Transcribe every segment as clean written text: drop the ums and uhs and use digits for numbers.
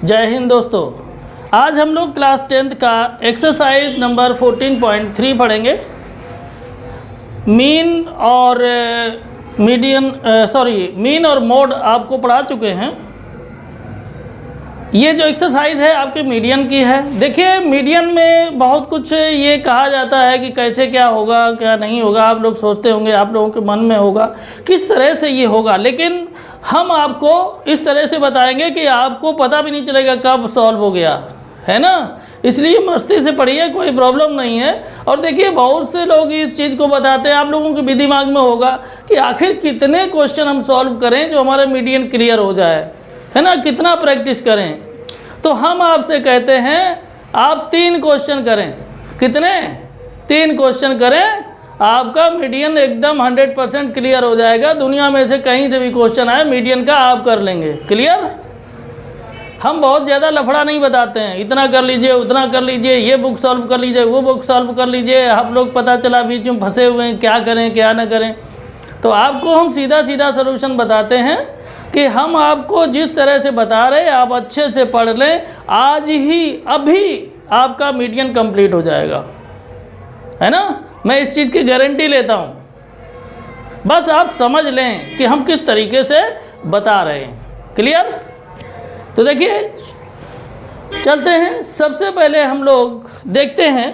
जय हिंद दोस्तों। आज हम लोग क्लास 10th का एक्सरसाइज नंबर 14.3 पढ़ेंगे। मीन और मीन और मोड आपको पढ़ा चुके हैं। ये जो एक्सरसाइज है आपके मीडियन की है। देखिए मीडियन में बहुत कुछ ये कहा जाता है कि कैसे क्या होगा क्या नहीं होगा। आप लोग सोचते होंगे, आप लोगों के मन में होगा किस तरह से ये होगा, लेकिन हम आपको इस तरह से बताएंगे कि आपको पता भी नहीं चलेगा कब सॉल्व हो गया, है ना। इसलिए मस्ती से पढ़िए, कोई प्रॉब्लम नहीं है। और देखिए बहुत से लोग इस चीज़ को बताते हैं, आप लोगों के भी दिमाग में होगा कि आखिर कितने क्वेश्चन हम सॉल्व करें जो हमारा मीडियन क्लियर हो जाए, है ना, कितना प्रैक्टिस करें। तो हम आपसे कहते हैं आप 3 क्वेश्चन करें। कितने? 3 क्वेश्चन करें, आपका मीडियन एकदम 100% क्लियर हो जाएगा। दुनिया में से कहीं से भी क्वेश्चन आए मीडियन का आप कर लेंगे क्लियर। हम बहुत ज़्यादा लफड़ा नहीं बताते हैं, इतना कर लीजिए उतना कर लीजिए, ये बुक सॉल्व कर लीजिए वो बुक सॉल्व कर लीजिए। आप लोग पता चला बीच में फंसे हुए हैं, क्या करें क्या ना करें। तो आपको हम सीधा सीधा सलूशन बताते हैं कि हम आपको जिस तरह से बता रहे हैं आप अच्छे से पढ़ लें, आज ही अभी आपका मीडियन कंप्लीट हो जाएगा, है ना। मैं इस चीज़ की गारंटी लेता हूँ, बस आप समझ लें कि हम किस तरीके से बता रहे हैं। क्लियर? तो देखिए चलते हैं। सबसे पहले हम लोग देखते हैं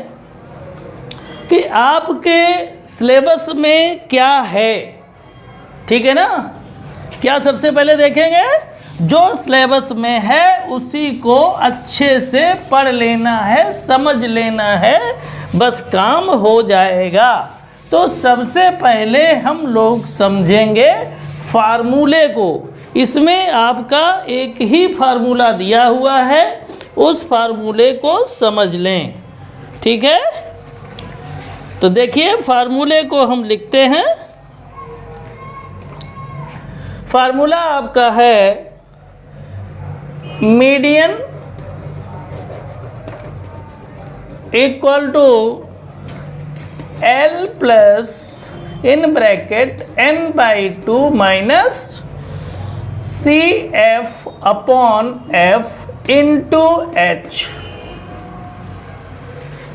कि आपके सिलेबस में क्या है, ठीक है ना। क्या सबसे पहले देखेंगे, जो सिलेबस में है उसी को अच्छे से पढ़ लेना है, समझ लेना है, बस काम हो जाएगा। तो सबसे पहले हम लोग समझेंगे फार्मूले को। इसमें आपका एक ही फार्मूला दिया हुआ है, उस फार्मूले को समझ लें, ठीक है। तो देखिए फार्मूले को हम लिखते हैं। फार्मूला आपका है median equal to L plus in bracket n/2 minus CF upon F into H।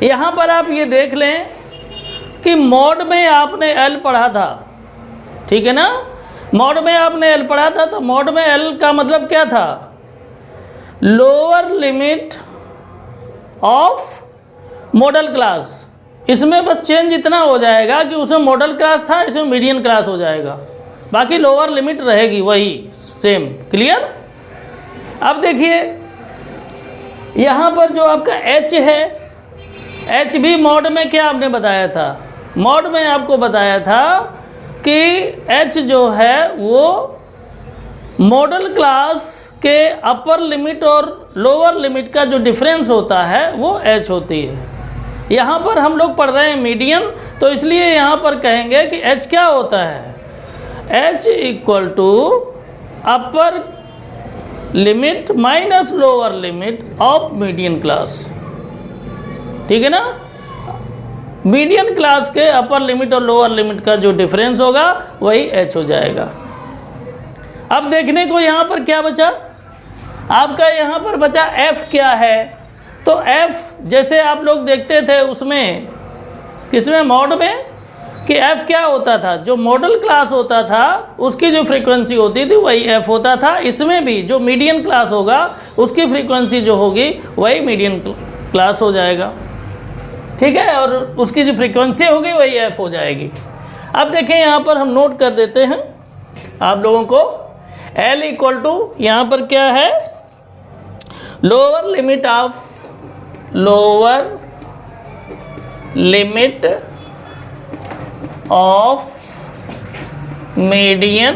यहाँ पर आप ये देख लें कि मॉड में आपने L पढ़ा था, ठीक है ना। मॉड में आपने L पढ़ा था, तो मॉड में L का मतलब क्या था, lower limit of model class. इसमें बस चेंज इतना हो जाएगा कि उसमें मॉडल क्लास था, इसमें मीडियन क्लास हो जाएगा, बाकी लोअर लिमिट रहेगी वही सेम। क्लियर? अब देखिए यहाँ पर जो आपका H है, H भी मॉड में क्या आपने बताया था, मॉड में आपको बताया था कि H जो है वो मॉडल क्लास के अपर लिमिट और लोअर लिमिट का जो डिफरेंस होता है वो H होती है। यहाँ पर हम लोग पढ़ रहे हैं मीडियन, तो इसलिए यहाँ पर कहेंगे कि H क्या होता है, H equal to upper limit minus lower limit of median class, ठीक है ना। मीडियन क्लास के अपर लिमिट और लोअर लिमिट का जो डिफरेंस होगा वही H हो जाएगा। अब देखने को यहाँ पर क्या बचा, आपका यहाँ पर बचा F क्या है। तो F जैसे आप लोग देखते थे उसमें, किसमें, मॉड में, कि F क्या होता था, जो मॉडल क्लास होता था उसकी जो फ्रीक्वेंसी होती थी वही F होता था। इसमें भी जो मीडियन क्लास होगा उसकी फ्रीक्वेंसी जो होगी वही मीडियन क्लास हो जाएगा, ठीक है, और उसकी जो फ्रीक्वेंसी होगी वही F हो जाएगी। अब देखें यहाँ पर हम नोट कर देते हैं आप लोगों को, L इक्वल टू यहाँ पर क्या है, lower limit of median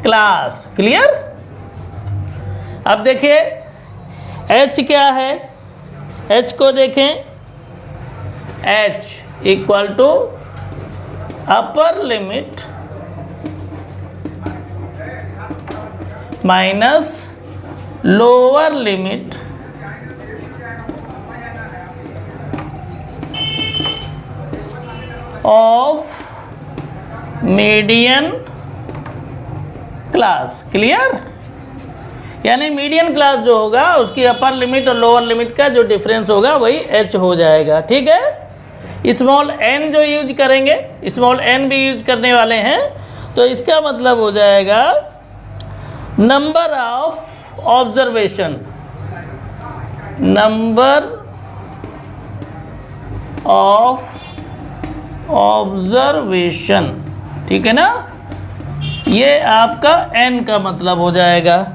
class. Clear? अब देखिए H क्या है, H को देखें, H equal to upper limit minus lower limit of median class. Clear? यानी मीडियन क्लास जो होगा उसकी अपर लिमिट और लोअर लिमिट का जो डिफरेंस होगा वही h हो जाएगा। ठीक है, स्मॉल n जो यूज करेंगे, स्मॉल n भी यूज करने वाले हैं, तो इसका मतलब हो जाएगा number of observation, number of observation. ठीक है ना, ये आपका n का मतलब हो जाएगा।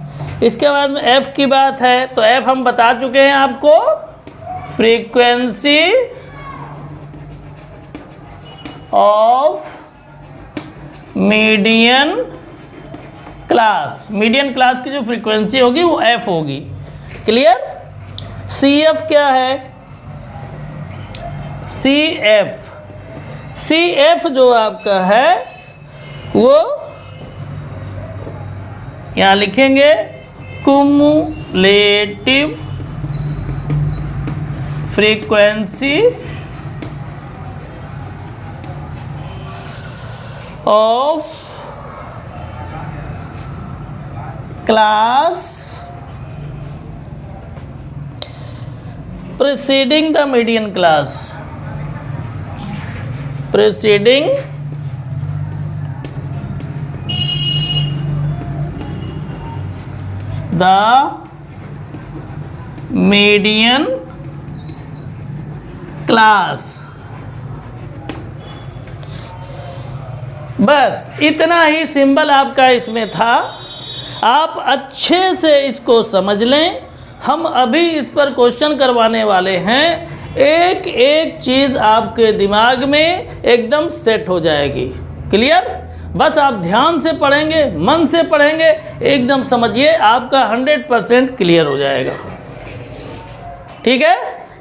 इसके बाद में f की बात है, तो f हम बता चुके हैं आपको, frequency of median class, median class की जो फ्रीक्वेंसी होगी वो f होगी। क्लियर। cf क्या है, cf जो आपका है वो यहाँ लिखेंगे cumulative frequency of class preceding the median class, preceding the median class। बस इतना ही सिंबल आपका इसमें था, आप अच्छे से इसको समझ लें। हम अभी इस पर क्वेश्चन करवाने वाले हैं, एक एक चीज़ आपके दिमाग में एकदम सेट हो जाएगी। क्लियर। बस आप ध्यान से पढ़ेंगे, मन से पढ़ेंगे, एकदम समझिए आपका 100% क्लियर हो जाएगा। ठीक है,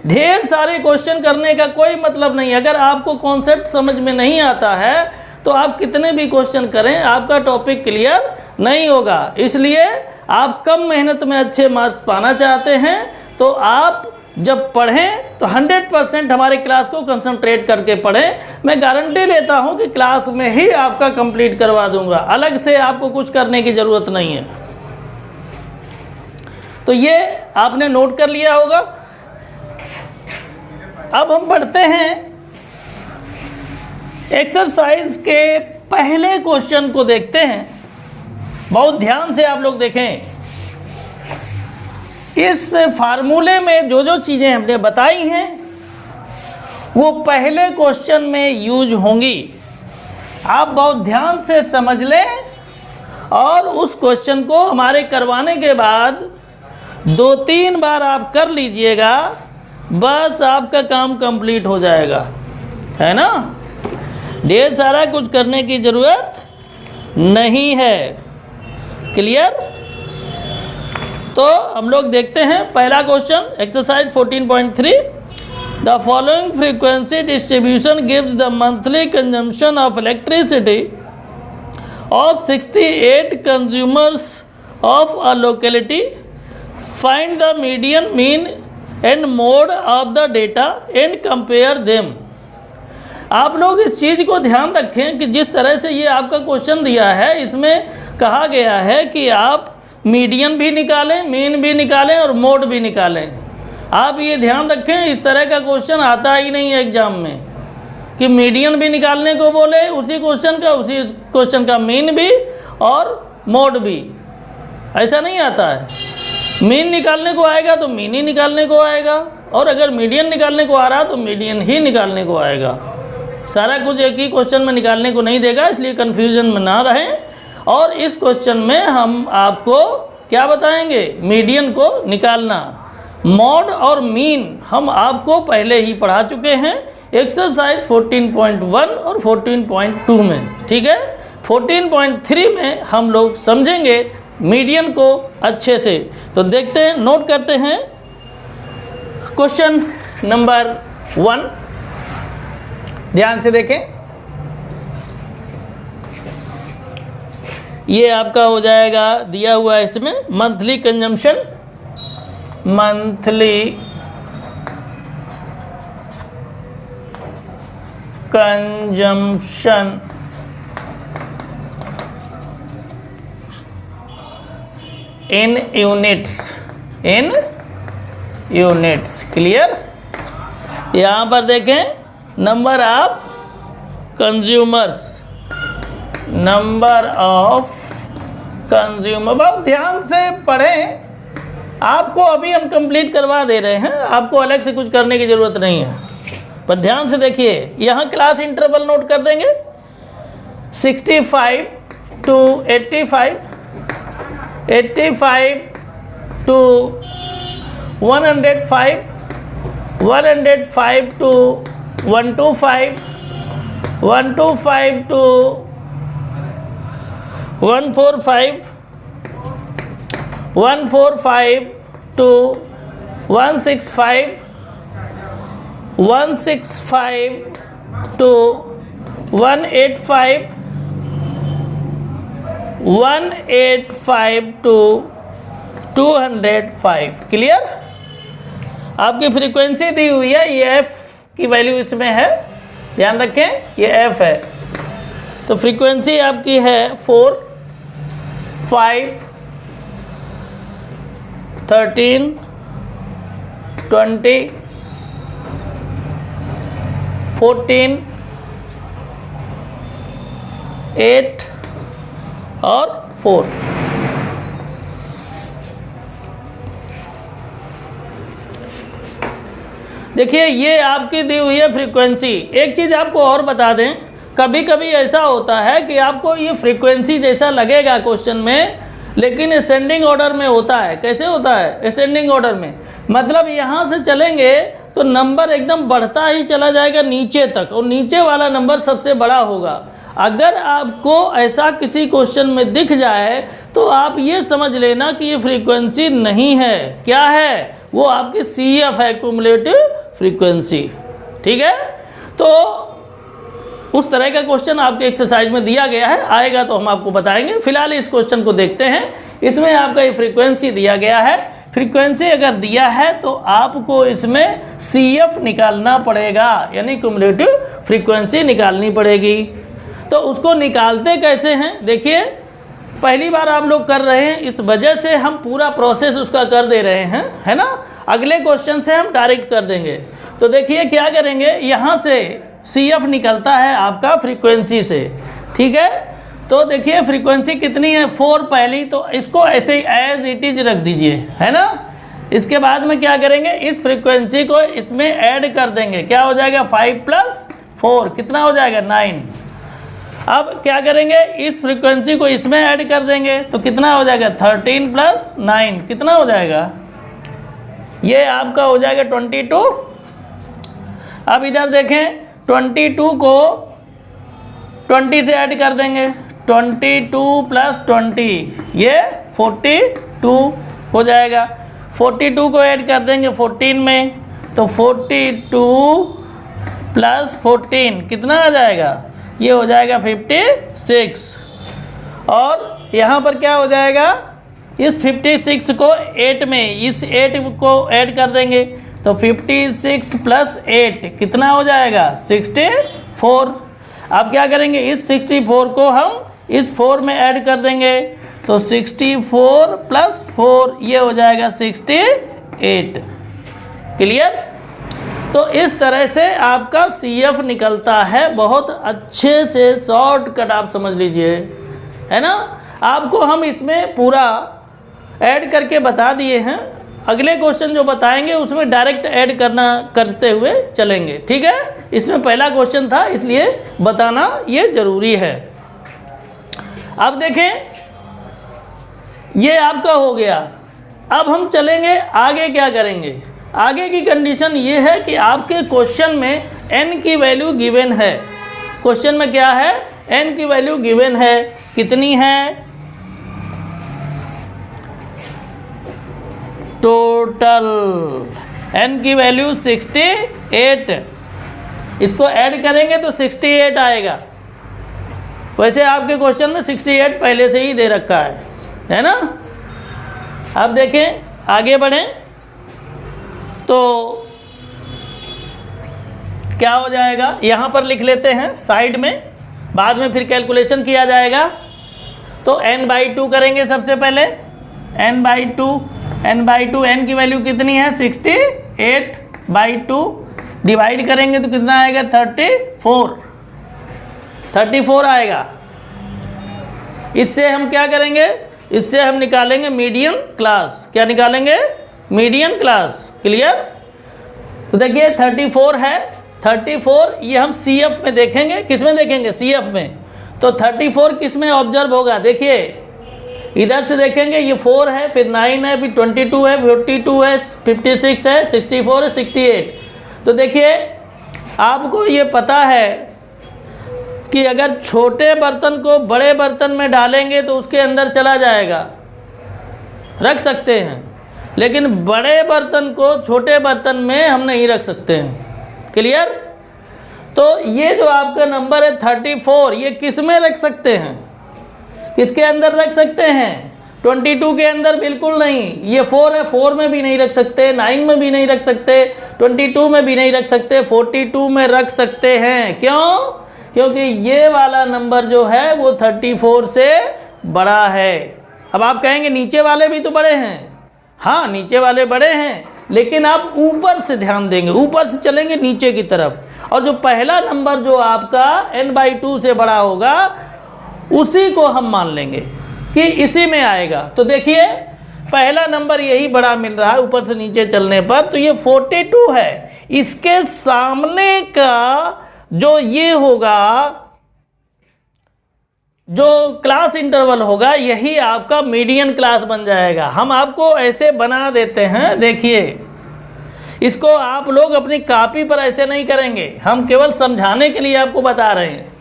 ढेर सारे क्वेश्चन करने का कोई मतलब नहीं। अगर आपको कॉन्सेप्ट समझ में नहीं आता है तो आप कितने भी क्वेश्चन करें, आपका टॉपिक क्लियर नहीं होगा। इसलिए आप कम मेहनत में अच्छे मार्क्स पाना चाहते हैं तो आप जब पढ़ें तो 100% हमारे क्लास को कंसंट्रेट करके पढ़ें। मैं गारंटी लेता हूं कि क्लास में ही आपका कंप्लीट करवा दूंगा, अलग से आपको कुछ करने की ज़रूरत नहीं है। तो ये आपने नोट कर लिया होगा। अब हम बढ़ते हैं एक्सरसाइज के पहले क्वेश्चन को देखते हैं। बहुत ध्यान से आप लोग देखें, इस फार्मूले में जो जो चीज़ें हमने बताई हैं वो पहले क्वेश्चन में यूज होंगी। आप बहुत ध्यान से समझ लें और उस क्वेश्चन को हमारे करवाने के बाद 2-3 बार आप कर लीजिएगा, बस आपका काम कंप्लीट हो जाएगा, है ना। ढेर सारा कुछ करने की ज़रूरत नहीं है। क्लियर। तो हम लोग देखते हैं पहला question, exercise 14.3। The following frequency distribution gives the monthly consumption of elasticity of 68 consumers of a locality. Find the median, mean and mode of the data and compare them. आप लोग इस चीज़ को ध्यान रखें कि जिस तरह से ये आपका क्वेश्चन दिया है, इसमें कहा गया है कि आप मीडियन भी निकालें, मीन भी निकालें और मोड भी निकालें। आप ये ध्यान रखें, इस तरह का क्वेश्चन आता ही नहीं है एग्जाम में कि मीडियन भी निकालने को बोले उसी क्वेश्चन का मीन भी और मोड भी, ऐसा नहीं आता है। मीन निकालने को आएगा तो मीन ही निकालने को आएगा, और अगर मीडियन निकालने को आ रहा तो मीडियन ही निकालने को आएगा। सारा कुछ एक ही क्वेश्चन में निकालने को नहीं देगा, इसलिए कन्फ्यूजन में ना रहें। और इस क्वेश्चन में हम आपको क्या बताएंगे, मीडियन को निकालना। मॉड और मीन हम आपको पहले ही पढ़ा चुके हैं एक्सरसाइज 14.1 और 14.2 में। ठीक है, 14.3 में हम लोग समझेंगे मीडियन को अच्छे से। तो देखते हैं, नोट करते हैं क्वेश्चन नंबर 1। ध्यान से देखें, ये आपका हो जाएगा, दिया हुआ है इसमें monthly consumption, monthly consumption in units. Clear. यहाँ पर देखें नंबर ऑफ कंज्यूमर्स, बहुत ध्यान से पढ़ें। आपको अभी हम कंप्लीट करवा दे रहे हैं, आपको अलग से कुछ करने की ज़रूरत नहीं है, पर ध्यान से देखिए। यहाँ क्लास इंटरवल नोट कर देंगे 65 to 85, 85 to 105, 105 to 125, 125 to 145, 145 to 165, 165 to 185, 185 to 205। Clear. आपकी फ्रीक्वेंसी दी हुई है, ये एफ की वैल्यू इसमें है, ध्यान रखें ये एफ है। तो फ्रीक्वेंसी आपकी है 4, 5, 13, 20, 14, 8 और 4। देखिए ये आपकी दी हुई है फ्रीक्वेंसी। एक चीज़ आपको और बता दें, कभी कभी ऐसा होता है कि आपको ये फ्रीक्वेंसी जैसा लगेगा क्वेश्चन में, लेकिन असेंडिंग ऑर्डर में होता है। कैसे होता है? असेंडिंग ऑर्डर में मतलब यहाँ से चलेंगे तो नंबर एकदम बढ़ता ही चला जाएगा नीचे तक, और नीचे वाला नंबर सबसे बड़ा होगा। अगर आपको ऐसा किसी क्वेश्चन में दिख जाए तो आप ये समझ लेना कि ये फ्रीक्वेंसी नहीं है। क्या है? वो आपकी CF है, क्यूमुलेटिव फ्रीक्वेंसी। ठीक है। तो उस तरह का क्वेश्चन आपके एक्सरसाइज में दिया गया है, आएगा तो हम आपको बताएंगे। फिलहाल इस क्वेश्चन को देखते हैं। इसमें आपका ये फ्रीक्वेंसी दिया गया है। फ्रीक्वेंसी अगर दिया है तो आपको इसमें CF निकालना पड़ेगा, यानी क्यूमुलेटिव फ्रीक्वेंसी निकालनी पड़ेगी। तो उसको निकालते कैसे हैं? देखिए पहली बार आप लोग कर रहे हैं, इस वजह से हम पूरा प्रोसेस उसका कर दे रहे हैं, है ना। अगले क्वेश्चन से हम डायरेक्ट कर देंगे। तो देखिए क्या करेंगे, यहाँ से CF निकलता है आपका फ्रीक्वेंसी से। ठीक है। तो देखिए फ्रीक्वेंसी कितनी है? 4 पहली, तो इसको ऐसे ही एज इट इज रख दीजिए, है ना। इसके बाद में क्या करेंगे, इस फ्रीक्वेंसी को इसमें ऐड कर देंगे। क्या हो जाएगा? 5 + 4 कितना हो जाएगा? 9। अब क्या करेंगे, इस फ्रीक्वेंसी को इसमें ऐड कर देंगे तो कितना हो जाएगा? 13 + 9 कितना हो जाएगा? ये आपका हो जाएगा 22। अब इधर देखें 22 को 20 से ऐड कर देंगे, 22 + 20 ये 42 हो जाएगा। 42 को ऐड कर देंगे 14 में, तो 42 + 14 कितना आ जाएगा? ये हो जाएगा 56। और यहाँ पर क्या हो जाएगा, इस 56 को 8 में, इस 8 को ऐड कर देंगे तो 56 + 8 कितना हो जाएगा? 64। अब क्या करेंगे, इस 64 को हम इस 4 में ऐड कर देंगे तो 64 + 4 ये हो जाएगा 68। क्लियर। तो इस तरह से आपका CF निकलता है। बहुत अच्छे से शॉर्टकट आप समझ लीजिए, है ना। आपको हम इसमें पूरा ऐड करके बता दिए हैं। अगले क्वेश्चन जो बताएंगे उसमें डायरेक्ट ऐड करते हुए चलेंगे। ठीक है। इसमें पहला क्वेश्चन था इसलिए बताना ये ज़रूरी है। अब देखें ये आपका हो गया। अब हम चलेंगे आगे, क्या करेंगे। आगे की कंडीशन ये है कि आपके क्वेश्चन में n की वैल्यू गिवन है। क्वेश्चन में क्या है? n की वैल्यू गिवन है। कितनी है? टोटल n की वैल्यू 68। इसको ऐड करेंगे तो 68 आएगा। वैसे आपके क्वेश्चन में 68 पहले से ही दे रखा है ना। अब देखें आगे बढ़ें तो क्या हो जाएगा, यहाँ पर लिख लेते हैं साइड में, बाद में फिर कैलकुलेशन किया जाएगा। तो n/2 करेंगे सबसे पहले, n/2 n की वैल्यू कितनी है 68/2 डिवाइड करेंगे तो कितना आएगा 34 आएगा। इससे हम क्या करेंगे, इससे हम निकालेंगे मीडियन क्लास। क्या निकालेंगे? Median class. क्लियर? तो देखिए 34 है, 34 ये हम CF में देखेंगे। किस में देखेंगे? CF में। तो 34 किस में ऑब्जर्व होगा? देखिए इधर से देखेंगे, ये 4 है, फिर 9 है, फिर 22 है, 42 है, 56 है, 64 है, 68। तो देखिए आपको ये पता है कि अगर छोटे बर्तन को बड़े बर्तन में डालेंगे तो उसके अंदर चला जाएगा, रख सकते हैं, लेकिन बड़े बर्तन को छोटे बर्तन में हम नहीं रख सकते हैं। क्लियर? तो ये जो आपका नंबर है 34, ये किस में रख सकते हैं? किसके अंदर रख सकते हैं? 22 के अंदर बिल्कुल नहीं। ये 4 है, 4 में भी नहीं रख सकते, 9 में भी नहीं रख सकते, 22 में भी नहीं रख सकते, 42 में रख सकते हैं। क्यों? क्योंकि ये वाला नंबर जो है वो 34 से बड़ा है। अब आप कहेंगे नीचे वाले भी तो बड़े हैं। हाँ, नीचे वाले बड़े हैं, लेकिन आप ऊपर से ध्यान देंगे, ऊपर से चलेंगे नीचे की तरफ, और जो पहला नंबर जो आपका n/2 से बड़ा होगा उसी को हम मान लेंगे कि इसी में आएगा। तो देखिए पहला नंबर यही बड़ा मिल रहा है ऊपर से नीचे चलने पर, तो ये 42 है। इसके सामने का जो ये होगा, जो क्लास इंटरवल होगा, यही आपका मीडियन क्लास बन जाएगा। हम आपको ऐसे बना देते हैं, देखिए इसको आप लोग अपनी कॉपी पर ऐसे नहीं करेंगे, हम केवल समझाने के लिए आपको बता रहे हैं।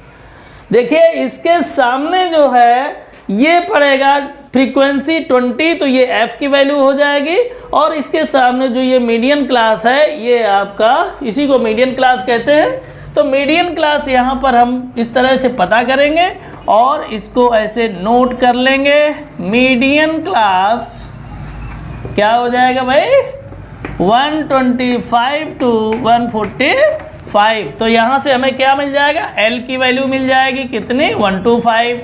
देखिए इसके सामने जो है ये पड़ेगा फ्रीक्वेंसी 20, तो ये f की वैल्यू हो जाएगी, और इसके सामने जो ये मीडियन क्लास है ये आपका, इसी को मीडियन क्लास कहते हैं। तो मीडियन क्लास यहाँ पर हम इस तरह से पता करेंगे और इसको ऐसे नोट कर लेंगे। मीडियन क्लास क्या हो जाएगा भाई? 125 to 145। तो यहाँ से हमें क्या मिल जाएगा? L की वैल्यू मिल जाएगी कितनी? 125,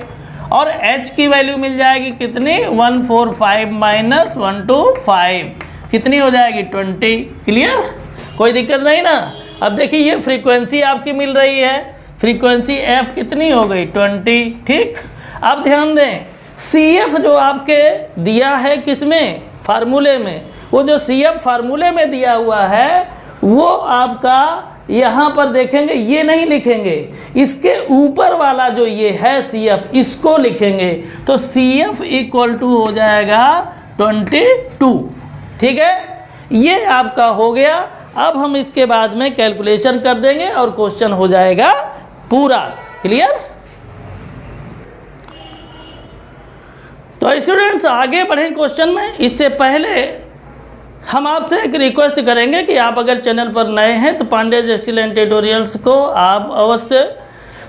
और H की वैल्यू मिल जाएगी कितनी? 145 माइनस 125 कितनी हो जाएगी? 20। क्लियर? कोई दिक्कत नहीं ना? अब देखिए ये फ्रीक्वेंसी आपकी मिल रही है, फ्रीक्वेंसी f कितनी हो गई? 20। ठीक, अब ध्यान दें CF जो आपके दिया है किसमें? फार्मूले में। वो जो CF फार्मूले में दिया हुआ है वो आपका यहाँ पर देखेंगे, ये नहीं लिखेंगे, इसके ऊपर वाला जो ये है CF, इसको लिखेंगे। तो CF इक्वल टू हो जाएगा 22। ठीक है, ये आपका हो गया। अब हम इसके बाद में कैलकुलेशन कर देंगे और क्वेश्चन हो जाएगा पूरा। क्लियर? तो स्टूडेंट्स आगे बढ़ें क्वेश्चन में। इससे पहले हम आपसे एक रिक्वेस्ट करेंगे कि आप अगर चैनल पर नए हैं तो पांडेज एक्सीलेंट ट्यूटोरियल्स को आप अवश्य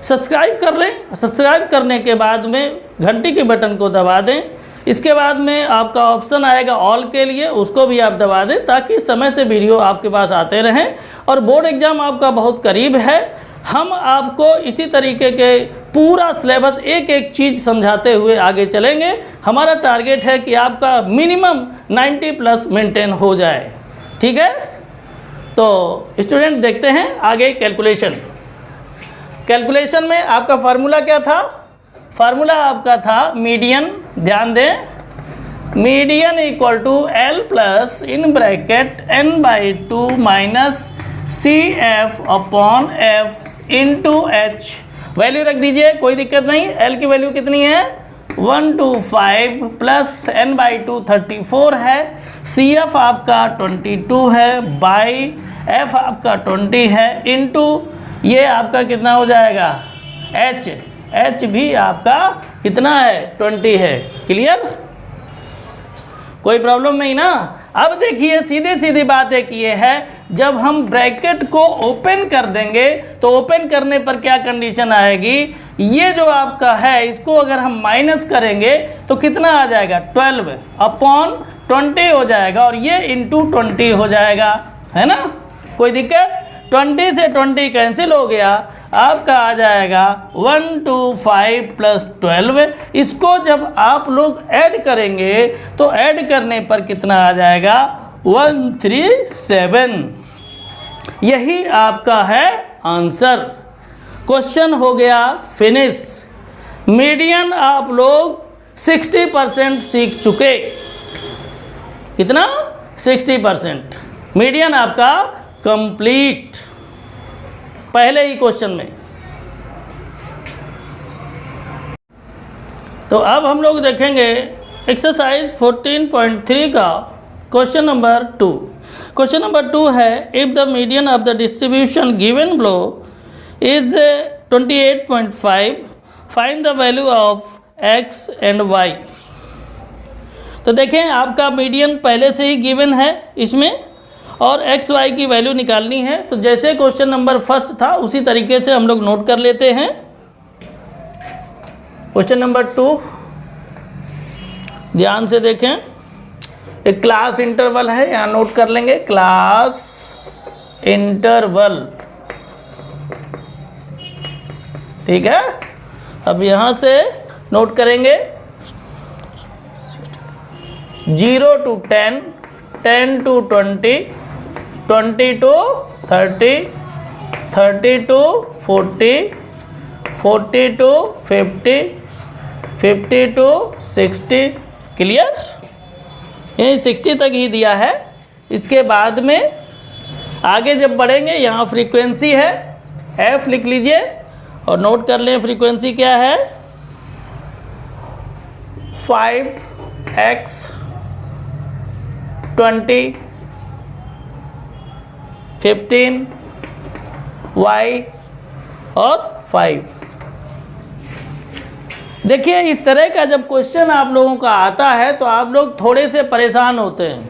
सब्सक्राइब कर लें। सब्सक्राइब करने के बाद में घंटी के बटन को दबा दें। इसके बाद में आपका ऑप्शन आएगा ऑल के लिए, उसको भी आप दबा दें ताकि समय से वीडियो आपके पास आते रहें। और बोर्ड एग्ज़ाम आपका बहुत करीब है, हम आपको इसी तरीके के पूरा सिलेबस एक एक चीज़ समझाते हुए आगे चलेंगे। हमारा टारगेट है कि आपका मिनिमम 90+ मेंटेन हो जाए। ठीक है, तो स्टूडेंट देखते हैं आगे कैलकुलेशन। कैलकुलेशन में आपका फार्मूला क्या था? फार्मूला आपका था मीडियन। ध्यान दें, median equal to L plus in bracket n/2 minus CF upon F into H। Value रख दीजिए, कोई दिक्कत नहीं। L की वैल्यू कितनी है? 125 प्लस n/2 34 है, CF आपका 22 है, बाई F आपका 20 है, इंटू ये आपका कितना हो जाएगा? H भी आपका कितना है? 20 है। क्लियर? कोई प्रॉब्लम नहीं ना? अब देखिए सीधी सीधी बात एक ये है, जब हम ब्रैकेट को ओपन कर देंगे तो ओपन करने पर क्या कंडीशन आएगी? ये जो आपका है इसको अगर हम माइनस करेंगे तो कितना आ जाएगा? 12 अपॉन 20 हो जाएगा, और ये इंटू 20 हो जाएगा, है ना? कोई दिक्कत? 20 से 20 कैंसिल हो गया, आपका आ जाएगा 125 प्लस 12। इसको जब आप लोग ऐड करेंगे तो ऐड करने पर कितना आ जाएगा 137। यही आपका है आंसर। क्वेश्चन हो गया फिनिश। मीडियन आप लोग 60% सीख चुके। कितना? 60%। मीडियन आपका कंप्लीट पहले ही क्वेश्चन में। तो अब हम लोग देखेंगे एक्सरसाइज 14.3 का क्वेश्चन नंबर 2। क्वेश्चन नंबर 2 है, if the median of the distribution given below is 28.5, find the value of x and y। तो देखें आपका मीडियन पहले से ही गिवन है इसमें, और एक्स वाई की वैल्यू निकालनी है। तो जैसे क्वेश्चन नंबर फर्स्ट था उसी तरीके से हम लोग नोट कर लेते हैं। क्वेश्चन नंबर 2 ध्यान से देखें, एक क्लास इंटरवल है, यहाँ नोट कर लेंगे क्लास इंटरवल। ठीक है, अब यहाँ से नोट करेंगे 0 to 10, 10 to 20, 20 to 30, 30 to 40, 40 to 50, 50 to 60। Clear? यही 60 तक ही दिया है। इसके बाद में आगे जब बढ़ेंगे यहाँ फ्रीक्वेंसी है, f लिख लीजिए और नोट कर लें फ्रीक्वेंसी क्या है 5x 20 15 y और 5। देखिए इस तरह का जब क्वेश्चन आप लोगों का आता है तो आप लोग थोड़े से परेशान होते हैं।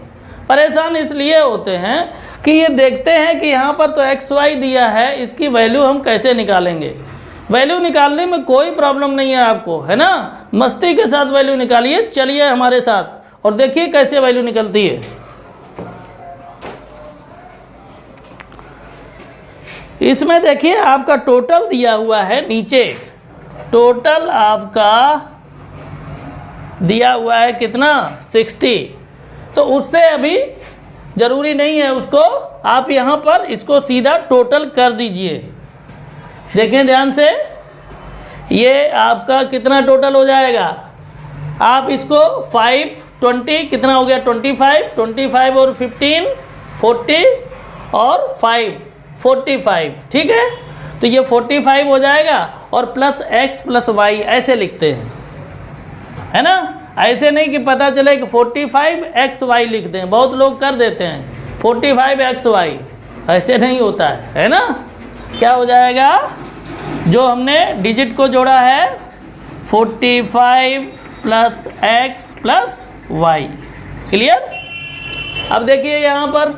परेशान इसलिए होते हैं कि ये देखते हैं कि यहाँ पर तो एक्स वाई दिया है, इसकी वैल्यू हम कैसे निकालेंगे। वैल्यू निकालने में कोई प्रॉब्लम नहीं है आपको, है ना, मस्ती के साथ वैल्यू निकालिए। चलिए हमारे साथ और देखिए कैसे वैल्यू निकलती है। इसमें देखिए आपका टोटल दिया हुआ है नीचे, टोटल आपका दिया हुआ है कितना 60। तो उससे अभी ज़रूरी नहीं है उसको, आप यहाँ पर इसको सीधा टोटल कर दीजिए। देखें ध्यान से, ये आपका कितना टोटल हो जाएगा। आप इसको 5 20 कितना हो गया 25, 25 और 15 40 और 5 45। ठीक है, तो ये 45 हो जाएगा और प्लस x प्लस वाई ऐसे लिखते हैं, है ना। ऐसे नहीं कि पता चले कि 45xy लिख दें, बहुत लोग कर देते हैं 45xy, ऐसे नहीं होता है ना। क्या हो जाएगा, जो हमने डिजिट को जोड़ा है 45 plus x plus y. Clear? अब देखिए यहाँ पर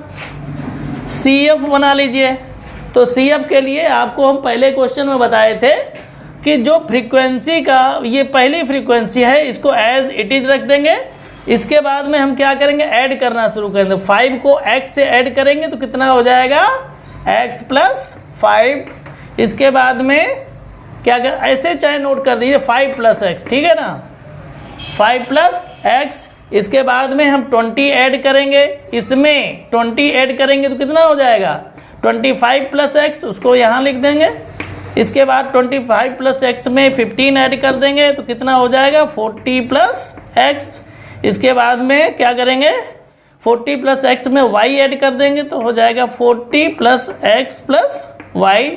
CF बना लीजिए। तो CF के लिए आपको हम पहले क्वेश्चन में बताए थे कि जो फ्रीक्वेंसी का ये पहली फ्रीक्वेंसी है इसको एज इट इज रख देंगे। इसके बाद में हम क्या करेंगे, ऐड करना शुरू करेंगे। 5 को x से ऐड करेंगे तो कितना हो जाएगा x प्लस 5। इसके बाद में क्या कर, ऐसे चाहे नोट कर दीजिए 5 प्लस x, ठीक है ना, 5 प्लस x। इसके बाद में हम 20 ऐड करेंगे, इसमें 20 ऐड करेंगे तो कितना हो जाएगा 25 प्लस x, उसको यहाँ लिख देंगे। इसके बाद 25 प्लस x में 15 ऐड कर देंगे तो कितना हो जाएगा 40 प्लस x। इसके बाद में क्या करेंगे 40 प्लस x में y ऐड कर देंगे तो हो जाएगा 40 प्लस x प्लस y।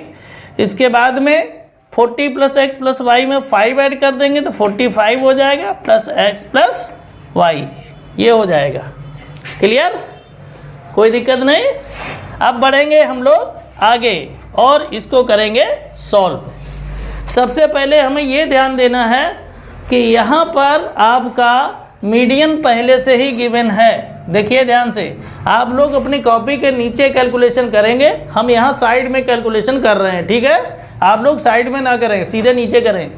इसके बाद में 40 प्लस x प्लस y में 5 ऐड कर देंगे तो 45 हो जाएगा प्लस x प्लस y, ये हो जाएगा। क्लियर? कोई दिक्कत नहीं। अब बढ़ेंगे हम लोग आगे और इसको करेंगे सॉल्व। सबसे पहले हमें ये ध्यान देना है कि यहाँ पर आपका मीडियन पहले से ही गिवन है। देखिए ध्यान से, आप लोग अपनी कॉपी के नीचे कैलकुलेशन करेंगे, हम यहाँ साइड में कैलकुलेशन कर रहे हैं, ठीक है। आप लोग साइड में ना करें, सीधे नीचे करें।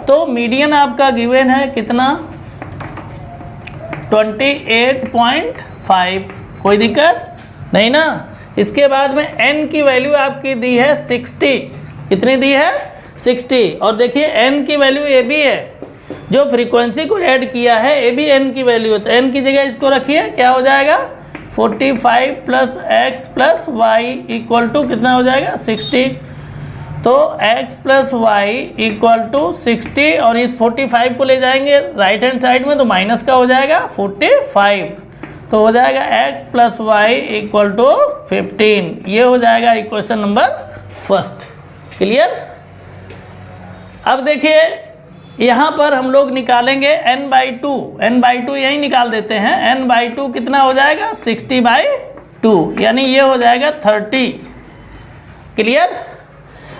तो मीडियन आपका गिवन है कितना 28.5। कोई दिक्कत नहीं ना। इसके बाद में n की वैल्यू आपकी दी है 60। कितनी दी है? 60। और देखिए n की वैल्यू ए बी है, जो फ्रीक्वेंसी को ऐड किया है ए बी n की वैल्यू है, तो n की जगह इसको रखिए, क्या हो जाएगा 45 plus x plus y equal to कितना हो जाएगा 60। तो x plus y equal to 60 और इस 45 को ले जाएंगे राइट हैंड साइड में तो माइनस का हो जाएगा 45, तो हो जाएगा x plus y equal to 15। ये हो जाएगा इक्वेशन नंबर फर्स्ट। क्लियर? अब देखिए यहाँ पर हम लोग निकालेंगे n/2, n/2 यही निकाल देते हैं। n/2 कितना हो जाएगा 60/2, यानी ये हो जाएगा 30। क्लियर?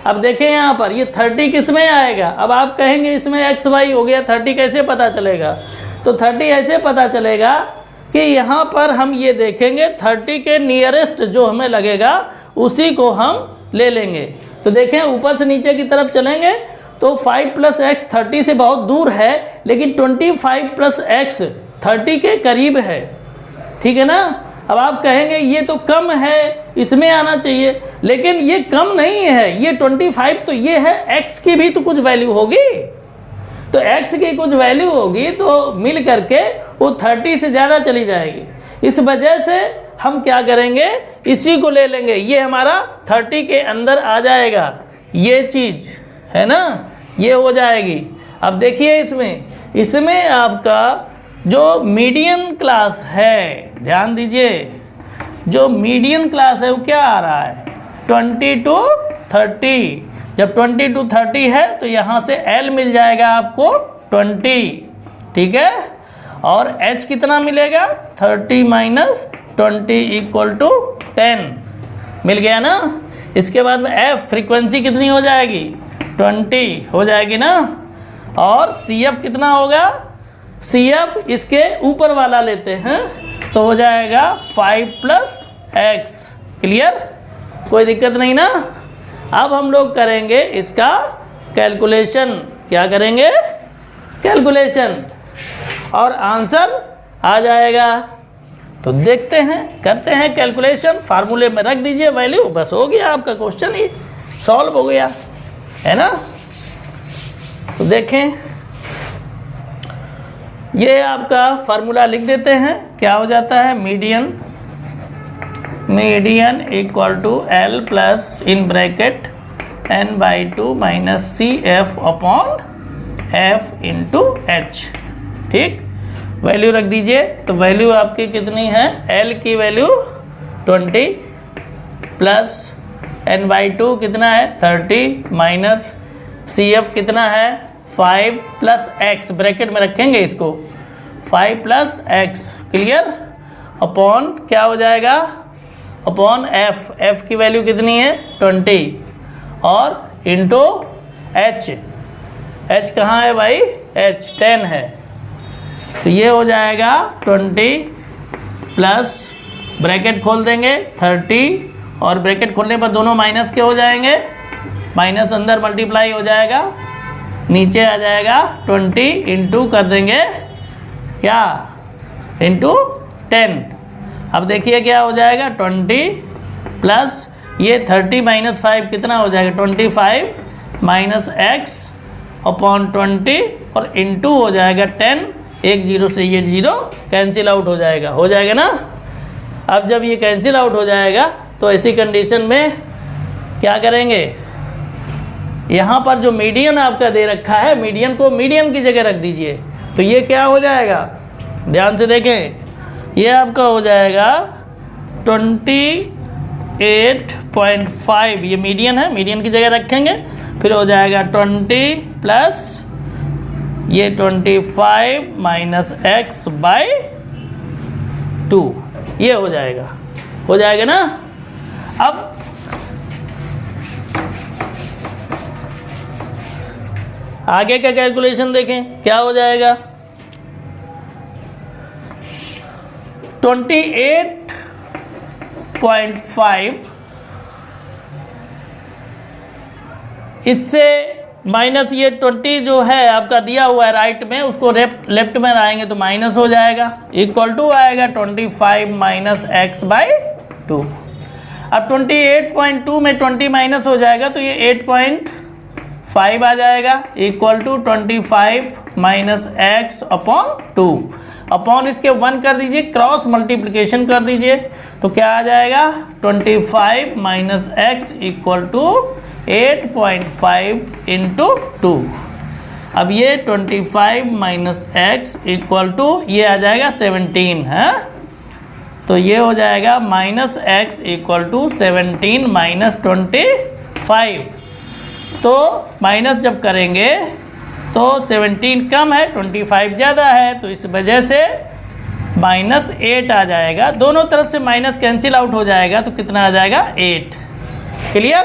अब देखें यहाँ पर ये 30 किस में आएगा? अब आप कहेंगे इसमें x y हो गया, 30 कैसे पता चलेगा? तो 30 ऐसे पता चलेगा कि यहाँ पर हम ये देखेंगे 30 के नियरेस्ट जो हमें लगेगा उसी को हम ले लेंगे। तो देखें ऊपर से नीचे की तरफ चलेंगे तो 5 प्लस एक्स 30 से बहुत दूर है, लेकिन 25 प्लस एक्स 30 के करीब है। ठीक है ना? अब आप कहेंगे ये तो कम है, इसमें आना चाहिए, लेकिन ये कम नहीं है, ये 25 तो ये है, x की भी तो कुछ वैल्यू होगी, तो x की कुछ वैल्यू होगी तो मिल करके वो 30 से ज़्यादा चली जाएगी। इस वजह से हम क्या करेंगे, इसी को ले लेंगे, ये हमारा 30 के अंदर आ जाएगा, ये चीज़ है ना, ये हो जाएगी। अब देखिए इसमें आपका जो मीडियन क्लास है, ध्यान दीजिए, जो मीडियन क्लास है वो क्या आ रहा है 20 to 30। जब 20 to 30 है तो यहाँ से L मिल जाएगा आपको 20, ठीक है, और H कितना मिलेगा 30 माइनस 20 इक्वल टू 10 मिल गया ना। इसके बाद में F फ्रीक्वेंसी कितनी हो जाएगी 20 हो जाएगी ना, और CF कितना होगा, CF इसके ऊपर वाला लेते हैं तो हो जाएगा 5 प्लस एक्स। क्लियर? कोई दिक्कत नहीं ना। अब हम लोग करेंगे इसका कैलकुलेशन। क्या करेंगे? कैलकुलेशन, और आंसर आ जाएगा। तो देखते हैं, करते हैं कैलकुलेशन। फार्मूले में रख दीजिए वैल्यू, बस हो गया आपका क्वेश्चन, ही सॉल्व हो गया है ना। तो देखें, ये आपका फार्मूला लिख देते हैं, क्या हो जाता है median equal to L plus in bracket n/2 minus CF upon F into H। ठीक, वैल्यू रख दीजिए। तो वैल्यू आपकी कितनी है, L की वैल्यू 20 प्लस n/2 कितना है 30 माइनस CF कितना है 5 प्लस एक्स, ब्रैकेट में रखेंगे इसको 5 प्लस एक्स। क्लियर? अपॉन क्या हो जाएगा, अपॉन F की वैल्यू कितनी है 20, और इंटू H कहाँ है भाई, H 10 है, तो ये हो जाएगा 20 प्लस ब्रैकेट खोल देंगे 30, और ब्रैकेट खोलने पर दोनों माइनस के हो जाएंगे, माइनस अंदर मल्टीप्लाई हो जाएगा, नीचे आ जाएगा 20 इंटू कर देंगे क्या, इंटू 10। अब देखिए क्या हो जाएगा 20 प्लस ये 30 माइनस 5 कितना हो जाएगा 25 माइनस एक्स अपॉन 20, और इंटू हो जाएगा 10। एक जीरो से ये जीरो कैंसिल आउट हो जाएगा ना। अब जब ये कैंसिल आउट हो जाएगा तो ऐसी कंडीशन में क्या करेंगे, यहाँ पर जो मीडियन आपका दे रखा है, मीडियन को मीडियन की जगह रख दीजिए। तो ये क्या हो जाएगा, ध्यान से देखें, ये आपका हो जाएगा 28.5, ये मीडियन है, मीडियन की जगह रखेंगे, फिर हो जाएगा 20 प्लस ये 25 माइनस एक्स बाई 2, ये हो जाएगा ना। अब आगे का कैलकुलेशन देखें, क्या हो जाएगा 28.5, इससे माइनस ये 20 जो है आपका दिया हुआ है राइट में, उसको लेफ्ट में लाएंगे तो माइनस हो जाएगा, इक्वल टू आएगा 25 माइनस एक्स बाई 2। अब 28.2 में 20 माइनस हो जाएगा तो ये 8.5 आ जाएगा, equal to 25 minus x upon 2, upon इसके 1 कर दीजिए, क्रॉस मल्टीप्लिकेशन कर दीजिए, तो क्या आ जाएगा 25 minus x equal to 8.5 into 2। अब ये 25 माइनस एक्स इक्वल टू ये आ जाएगा 17 है, तो ये हो जाएगा minus x equal to 17 minus 25। तो माइनस जब करेंगे तो 17 कम है, 25 ज़्यादा है, तो इस वजह से -8 आ जाएगा। दोनों तरफ से माइनस कैंसिल आउट हो जाएगा तो कितना आ जाएगा 8। क्लियर।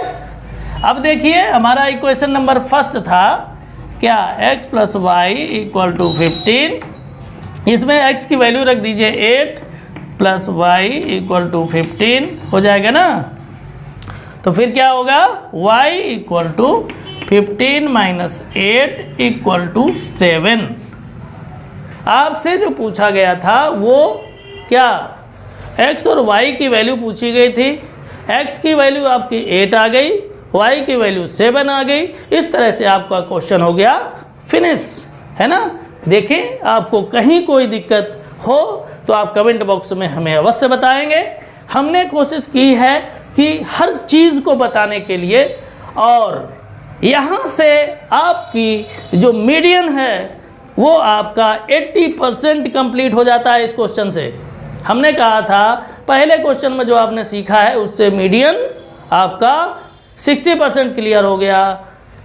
अब देखिए हमारा इक्वेशन नंबर फर्स्ट था क्या, x plus y equal to 15, इसमें x की वैल्यू रख दीजिए 8 प्लस वाई इक्वल टू 15 हो जाएगा ना। तो फिर क्या होगा y equal to 15 minus 8 equal to 7। आपसे जो पूछा गया था वो क्या, x और y की वैल्यू पूछी गई थी, x की वैल्यू आपकी 8 आ गई, y की वैल्यू 7 आ गई। इस तरह से आपका क्वेश्चन हो गया फिनिश, है ना। देखें आपको कहीं कोई दिक्कत हो तो आप कमेंट बॉक्स में हमें अवश्य बताएंगे। हमने कोशिश की है कि हर चीज़ को बताने के लिए, और यहाँ से आपकी जो मीडियन है वो आपका 80% कंप्लीट हो जाता है इस क्वेश्चन से। हमने कहा था पहले क्वेश्चन में जो आपने सीखा है उससे मीडियन आपका 60% क्लियर हो गया।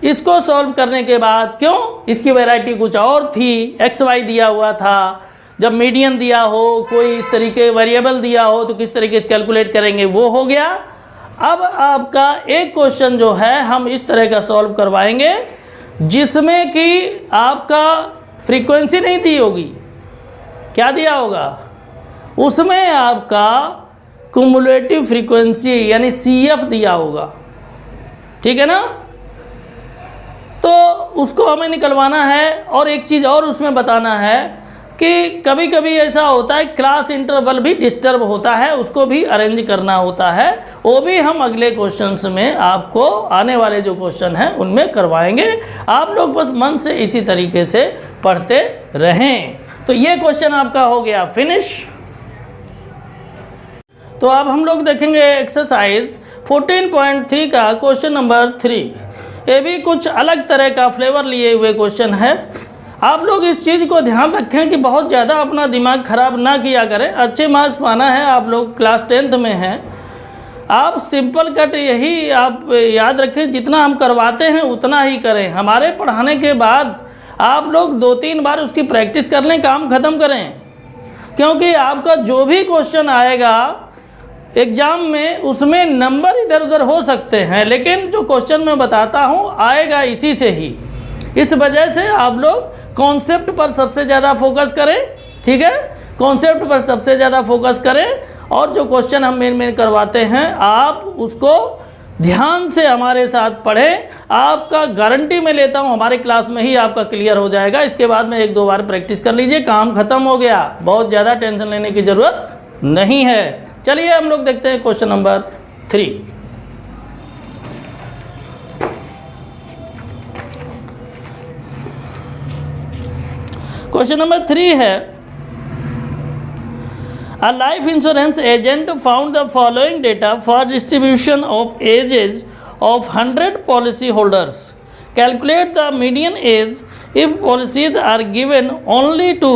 इसको सॉल्व करने के बाद, क्यों, इसकी वैरायटी कुछ और थी, एक्स वाई दिया हुआ था, जब मीडियन दिया हो, कोई इस तरीके वेरिएबल दिया हो तो किस तरीके से कैलकुलेट करेंगे वो हो गया। अब आपका एक क्वेश्चन जो है हम इस तरह का सॉल्व करवाएंगे जिसमें कि आपका फ्रीक्वेंसी नहीं दी होगी, क्या दिया होगा, उसमें आपका कुमुलेटिव फ्रीक्वेंसी यानी CF दिया होगा, ठीक है ना। तो उसको हमें निकलवाना है। और एक चीज़ और उसमें बताना है कि कभी कभी ऐसा होता है क्लास इंटरवल भी डिस्टर्ब होता है, उसको भी अरेंज करना होता है, वो भी हम अगले क्वेश्चंस में आपको आने वाले जो क्वेश्चन हैं उनमें करवाएंगे। आप लोग बस मन से इसी तरीके से पढ़ते रहें। तो ये क्वेश्चन आपका हो गया फिनिश। तो अब हम लोग देखेंगे एक्सरसाइज 14.3 का क्वेश्चन नंबर 3। ये भी कुछ अलग तरह का फ्लेवर लिए हुए क्वेश्चन है। आप लोग इस चीज़ को ध्यान रखें कि बहुत ज़्यादा अपना दिमाग ख़राब ना किया करें। अच्छे मार्क्स पाना है, आप लोग क्लास 10th में हैं, आप सिंपल कट यही आप याद रखें, जितना हम करवाते हैं उतना ही करें। हमारे पढ़ाने के बाद आप लोग 2-3 बार उसकी प्रैक्टिस कर लें, काम ख़त्म करें, क्योंकि आपका जो भी क्वेश्चन आएगा एग्ज़ाम में उसमें नंबर इधर उधर हो सकते हैं, लेकिन जो क्वेश्चन मैं बताता हूँ आएगा इसी से ही। इस वजह से आप लोग कॉन्सेप्ट पर सबसे ज़्यादा फोकस करें, ठीक है, कॉन्सेप्ट पर सबसे ज़्यादा फोकस करें। और जो क्वेश्चन हम मेन करवाते हैं आप उसको ध्यान से हमारे साथ पढ़ें। आपका गारंटी मैं लेता हूँ हमारे क्लास में ही आपका क्लियर हो जाएगा। इसके बाद में 1-2 बार प्रैक्टिस कर लीजिए, काम ख़त्म हो गया, बहुत ज़्यादा टेंशन लेने की ज़रूरत नहीं है। चलिए हम लोग देखते हैं क्वेश्चन नंबर 3। क्वेश्चन नंबर 3 है, A life insurance agent found the following data for distribution of ages of 100 policy holders. Calculate the median age if policies are given only to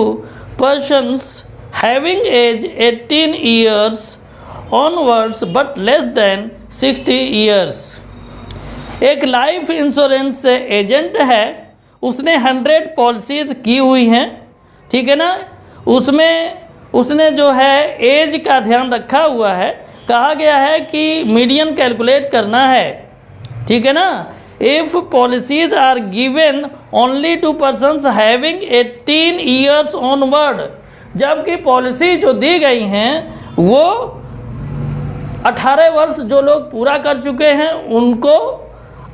persons having age 18 years onwards but less than 60 years. एक life insurance agent है, उसने 100 policies की हुई हैं, ठीक है ना। उसमें उसने जो है एज का ध्यान रखा हुआ है। कहा गया है कि मीडियन कैलकुलेट करना है, ठीक है ना। If policies are given only to persons having 18 years onward, जबकि पॉलिसी जो दी गई हैं वो 18 वर्ष जो लोग पूरा कर चुके हैं उनको,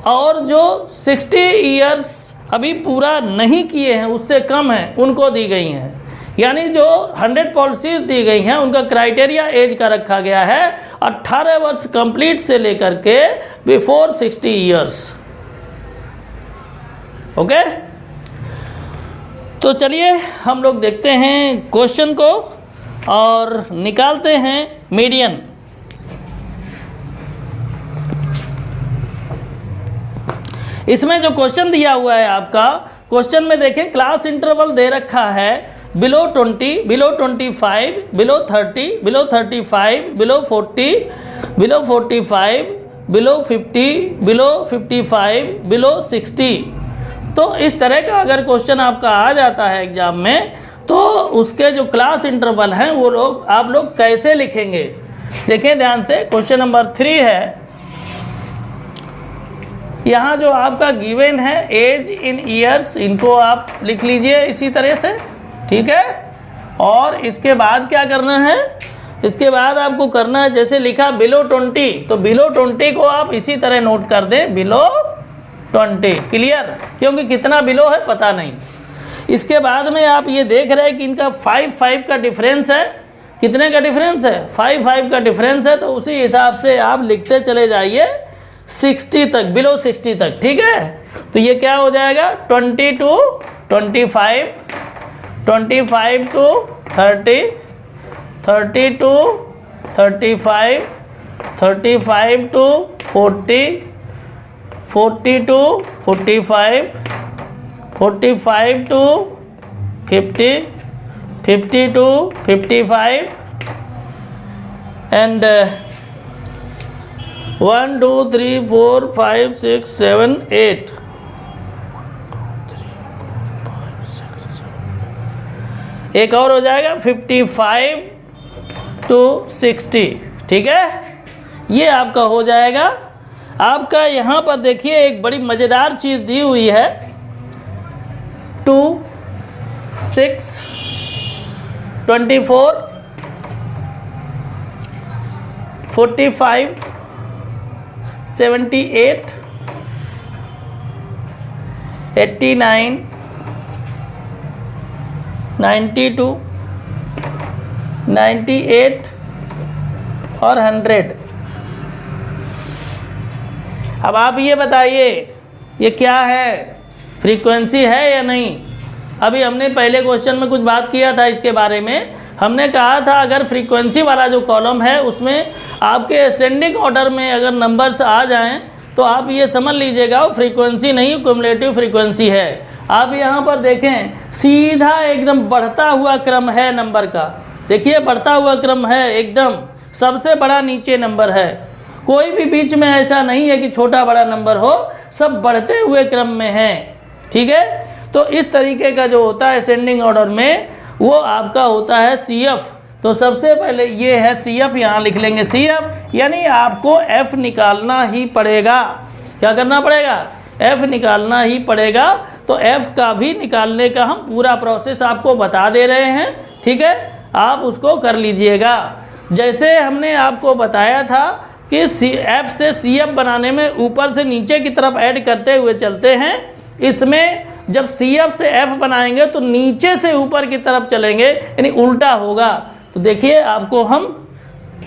और जो 60 ईयर्स अभी पूरा नहीं किए हैं उससे कम हैं उनको दी गई हैं। यानी जो 100 पॉलिसीज दी गई हैं उनका क्राइटेरिया एज का रखा गया है 18 वर्ष कंप्लीट से लेकर के बिफोर 60 ईयर्स। ओके, तो चलिए हम लोग देखते हैं क्वेश्चन को और निकालते हैं मीडियन। इसमें जो क्वेश्चन दिया हुआ है आपका, क्वेश्चन में देखें क्लास इंटरवल दे रखा है below 20, below 25, below 30, below 35, below 40, below 45, below 50, below 55, below 60। तो इस तरह का अगर क्वेश्चन आपका आ जाता है एग्जाम में तो उसके जो क्लास इंटरवल हैं वो लोग आप लोग कैसे लिखेंगे। देखें ध्यान से, क्वेश्चन नंबर 3 है। यहाँ जो आपका गिवन है एज इन ईयर्स, इनको आप लिख लीजिए इसी तरह से, ठीक है। और इसके बाद क्या करना है, इसके बाद आपको करना है जैसे लिखा बिलो 20, तो बिलो 20 को आप इसी तरह नोट कर दें, बिलो 20, क्लियर, क्योंकि कितना बिलो है पता नहीं। इसके बाद में आप ये देख रहे हैं कि इनका 5 का डिफरेंस है। कितने का डिफरेंस है, 5 का डिफरेंस है, तो उसी हिसाब से आप लिखते चले जाइए 60 तक, बिलो 60 तक, ठीक है। तो ये क्या हो जाएगा 20 to 25, 25 to 30, 30 to 35, 35 to 40, 40 to 45, 45 to 50, 50 to 55 and 1 2 3 4 5 6 7 8, एक और हो जाएगा 55 to 60, ठीक है। ये आपका हो जाएगा। आपका यहाँ पर देखिए एक बड़ी मज़ेदार चीज़ दी हुई है, 2 6 24 45 78 89 92 98 और 100। अब आप ये बताइए ये क्या है, फ्रीक्वेंसी है या नहीं। अभी हमने पहले क्वेश्चन में कुछ बात किया था इसके बारे में। हमने कहा था अगर फ्रीक्वेंसी वाला जो कॉलम है उसमें आपके असेंडिंग ऑर्डर में अगर नंबर्स आ जाएं तो आप ये समझ लीजिएगा वो फ्रीक्वेंसी नहीं, क्युमुलेटिव फ्रीक्वेंसी है। आप यहाँ पर देखें सीधा एकदम बढ़ता हुआ क्रम है नंबर का, देखिए बढ़ता हुआ क्रम है एकदम, सबसे बड़ा नीचे नंबर है, कोई भी बीच में ऐसा नहीं है कि छोटा बड़ा नंबर हो, सब बढ़ते हुए क्रम में है, ठीक है। तो इस तरीके का जो होता है असेंडिंग ऑर्डर में वो आपका होता है CF। तो सबसे पहले ये है CF, यहाँ लिख लेंगे CF, यानी आपको F निकालना ही पड़ेगा। क्या करना पड़ेगा, F निकालना ही पड़ेगा। तो F का भी निकालने का हम पूरा प्रोसेस आपको बता दे रहे हैं, ठीक है, आप उसको कर लीजिएगा। जैसे हमने आपको बताया था कि F से CF बनाने में ऊपर से नीचे की तरफ ऐड करते हुए चलते हैं, इसमें जब CF से F बनाएंगे तो नीचे से ऊपर की तरफ चलेंगे, यानी उल्टा होगा। तो देखिए आपको हम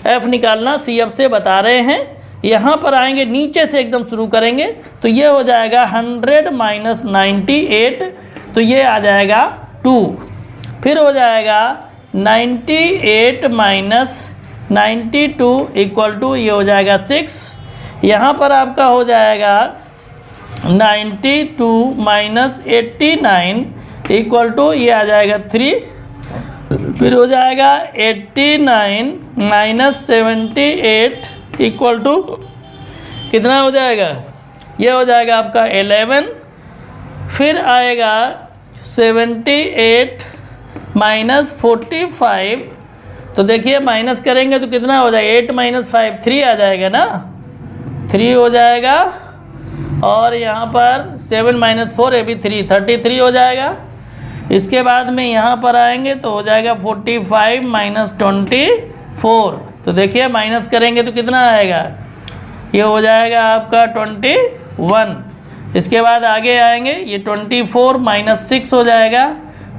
F निकालना CF से बता रहे हैं। यहाँ पर आएंगे नीचे से एकदम शुरू करेंगे तो ये हो जाएगा 100 माइनस 98, तो ये आ जाएगा 2। फिर हो जाएगा 98 माइनस 92 इक्वल टू ये हो जाएगा 6। यहाँ पर आपका हो जाएगा 92 माइनस 89 इक्वल टू ये आ जाएगा 3। फिर हो जाएगा 89 माइनस 78 इक्वल टू कितना हो जाएगा, ये हो जाएगा आपका 11। फिर आएगा 78 माइनस 45, तो देखिए माइनस करेंगे तो कितना हो जाएगा 8 माइनस 5 3 आ जाएगा ना, 3 हो जाएगा। और यहाँ पर 7 माइनस 4 ये भी 3, 33 हो जाएगा। इसके बाद में यहाँ पर आएंगे तो हो जाएगा 45 माइनस 24, तो देखिए माइनस करेंगे तो कितना आएगा, ये हो जाएगा आपका 21। इसके बाद आगे आएंगे ये 24 माइनस 6 हो जाएगा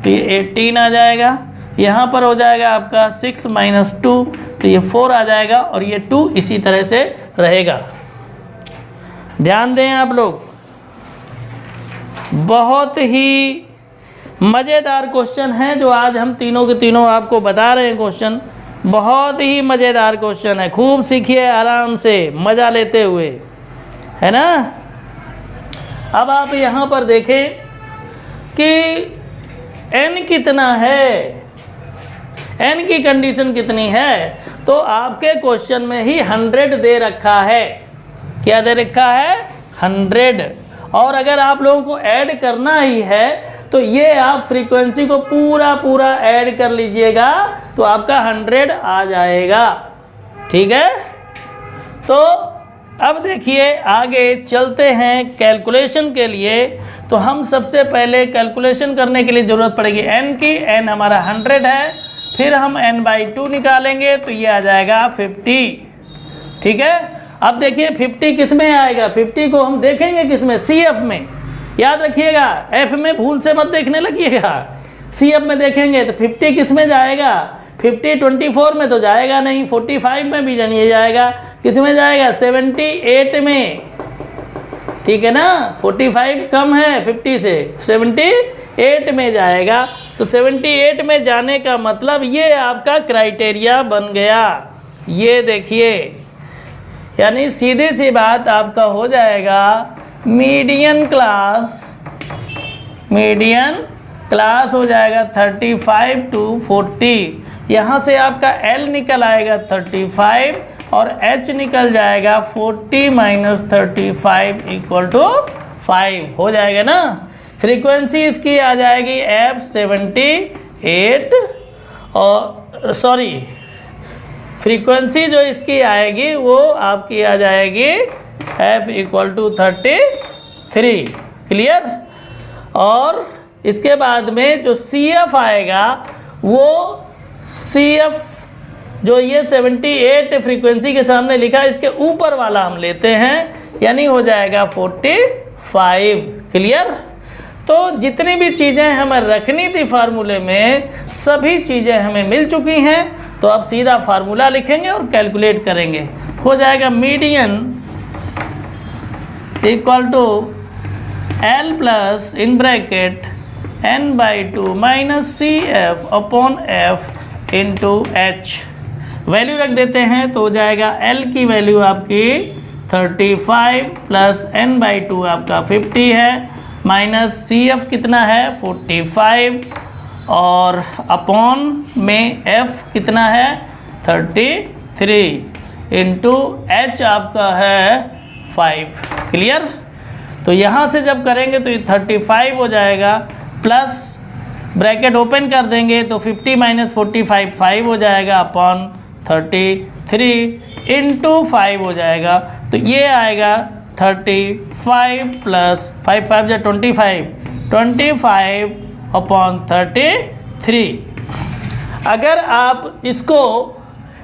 तो ये 18 आ जाएगा। यहाँ पर हो जाएगा आपका 6 माइनस 2, तो ये 4 आ जाएगा और ये 2 इसी तरह से रहेगा। ध्यान दें आप लोग, बहुत ही मज़ेदार क्वेश्चन है जो आज हम तीनों के तीनों आपको बता रहे हैं। क्वेश्चन बहुत ही मज़ेदार क्वेश्चन है, खूब सीखिए आराम से मज़ा लेते हुए, है ना। अब आप यहाँ पर देखें कि n कितना है, n की कंडीशन कितनी है, तो आपके क्वेश्चन में ही 100 दे रखा है। क्या दे रखा है? 100। और अगर आप लोगों को ऐड करना ही है तो ये आप फ्रीक्वेंसी को पूरा ऐड कर लीजिएगा तो आपका 100 आ जाएगा। ठीक है, तो अब देखिए आगे चलते हैं कैलकुलेशन के लिए। तो हम सबसे पहले कैलकुलेशन करने के लिए ज़रूरत पड़ेगी n की। n हमारा 100 है, फिर हम n/2 निकालेंगे तो ये आ जाएगा 50। ठीक है, अब देखिए 50 किस में आएगा, 50 को हम देखेंगे किस में, CF में। याद रखिएगा, F में भूल से मत देखने लगिएगा, CF में देखेंगे तो 50 किस में जाएगा, 50 24 में तो जाएगा नहीं, 45 में भी नहीं जाएगा, किस में जाएगा, 78 में। ठीक है ना, 45 कम है 50 से, 78 में जाएगा। तो 78 में जाने का मतलब ये आपका क्राइटेरिया बन गया। ये देखिए, यानी सीधी सी बात आपका हो जाएगा मीडियन क्लास हो जाएगा 35 to 40। यहाँ से आपका L निकल आएगा 35 और H निकल जाएगा 40 माइनस 35 इक्वल टू 5 हो जाएगा ना। फ्रीक्वेंसी इसकी आ जाएगी F78 और सॉरी फ्रीक्वेंसी जो इसकी आएगी वो आपकी आ जाएगी F इक्वल टू 33। क्लियर। और इसके बाद में जो CF आएगा वो CF जो ये 78 फ्रीक्वेंसी के सामने लिखा है इसके ऊपर वाला हम लेते हैं, यानी हो जाएगा 45। क्लियर। तो जितनी भी चीज़ें हमें रखनी थी फार्मूले में सभी चीज़ें हमें मिल चुकी हैं। तो अब सीधा फार्मूला लिखेंगे और कैलकुलेट करेंगे। हो जाएगा median equal to L plus in bracket n/2 minus CF upon F into H। Value रख देते हैं तो हो जाएगा L की वैल्यू आपकी 35 प्लस n/2 आपका 50 है, माइनस CF कितना है 45 और अपॉन में F कितना है 33 इंटू H आपका है 5। क्लियर। तो यहाँ से जब करेंगे तो ये 35 हो जाएगा, प्लस ब्रैकेट ओपन कर देंगे तो 50 माइनस 45 5 हो जाएगा अपॉन 33 इंटू 5 हो जाएगा। तो ये आएगा 35 प्लस 5 5 या 25 अपॉन 33। अगर आप इसको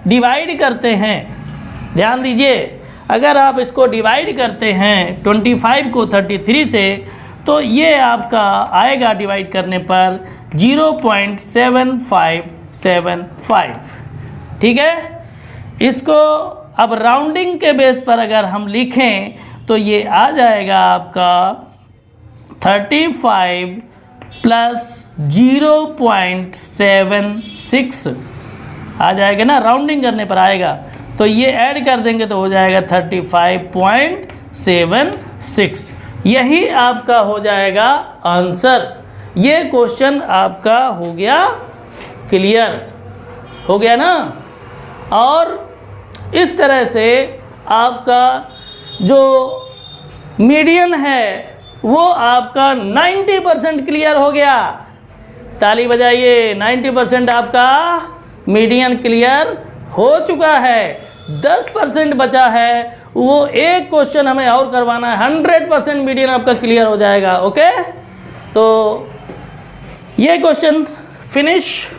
डिवाइड करते हैं, ध्यान दीजिए, अगर आप इसको डिवाइड करते हैं 25 को 33 से तो ये आपका आएगा डिवाइड करने पर 0.7575। ठीक है। इसको अब राउंडिंग के बेस पर अगर हम लिखें तो ये आ जाएगा आपका 35 प्लस 0.76 आ जाएगा ना, राउंडिंग करने पर आएगा। तो ये ऐड कर देंगे तो हो जाएगा 35.76। यही आपका हो जाएगा आंसर। ये क्वेश्चन आपका हो गया क्लियर, हो गया ना। और इस तरह से आपका जो मीडियन है वो आपका 90% क्लियर हो गया। ताली बजाइए, 90% आपका मीडियन क्लियर हो चुका है। 10% बचा है, वो एक क्वेश्चन हमें और करवाना है, 100% मीडियन आपका क्लियर हो जाएगा। ओके, तो ये क्वेश्चन फिनिश।